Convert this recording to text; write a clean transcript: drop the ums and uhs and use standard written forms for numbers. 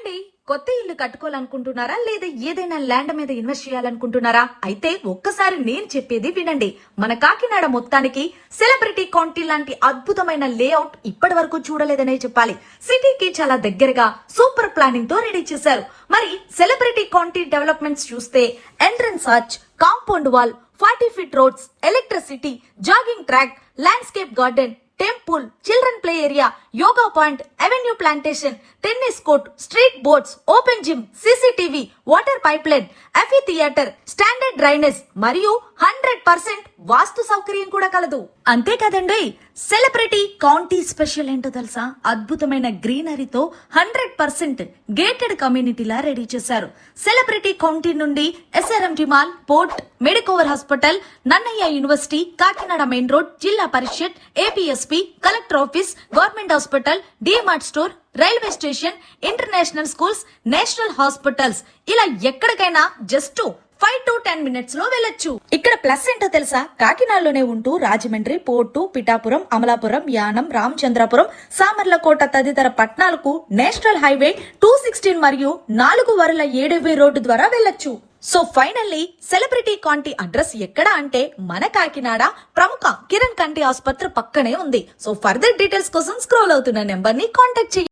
అండి, కొత్త ఇల్లు కట్టుకోవాలనుకుంటున్నారా లేదా ఏదైనా ల్యాండ్ మీద ఇన్వెస్ట్ చేయాలనుకుంటున్నారా? అయితే ఒక్కసారి నేను చెప్పేది వినండి. మన కాకినాడ మొత్తానికి సెలబ్రిటీ కౌంటీ లాంటి అద్భుతమైన లేఅవుట్ ఇప్పటి వరకు చూడలేదనే చెప్పాలి. సిటీకి చాలా దగ్గరగా సూపర్ ప్లానింగ్ తో రెడీ చేశారు. మరి సెలబ్రిటీ కౌంటీ డెవలప్మెంట్స్ చూస్తే entrance arch, compound wall, 40 feet roads, electricity, jogging track, landscape garden, temple, children play area, yoga point, avenue plantation, tennis court, street boards, open gym, CCTV, water pipe line, amphitheatre, standard drainage మరియు 100% వాస్తు సౌకర్యం కూడా కలదు. అంతే కదండి, celebrity county special ఏంటో తెలుసా? అద్భుతమైన గ్రీనరీతో 100% గేటెడ్ కమ్యూనిటీలా రెడీ చేశారు. సెలబ్రిటీ కౌంటీ నుండి SRMT mall, port, Medicover hospital, Nannaya university, Kakinada main road, zilla parishad, APSP, collector office, government hospital, DMart store, railway station, international schools, national hospitals, ఇలా ఎక్కడికైనా జస్ట్ 5 to 10 minutes లో వెళ్ళొచ్చు. ఇక్కడ ప్లస్ ఏంటో తెలుసా? కాకినాడలోనే ఉంటూ రాజమండ్రి, పోర్టు, పిఠాపురం, అమలాపురం, యానం, రామచంద్రపురం, సామర్లకోట తదితర పట్టణాలకు నేషనల్ హైవే 216 మరియు 4/7 రోడ్డు ద్వారా వెళ్ళొచ్చు. సో ఫైనల్లీ సెలబ్రిటీ కాంటీ అడ్రస్ ఎక్కడ అంటే మన కాకినాడ ప్రముఖ కిరణ్ కంటి ఆసుపత్రి పక్కనే ఉంది. సో ఫర్దర్ డీటెయిల్స్ కోసం స్క్రోల్ అవుతున్న నెంబర్ ని కాంటాక్ట్ చేయండి.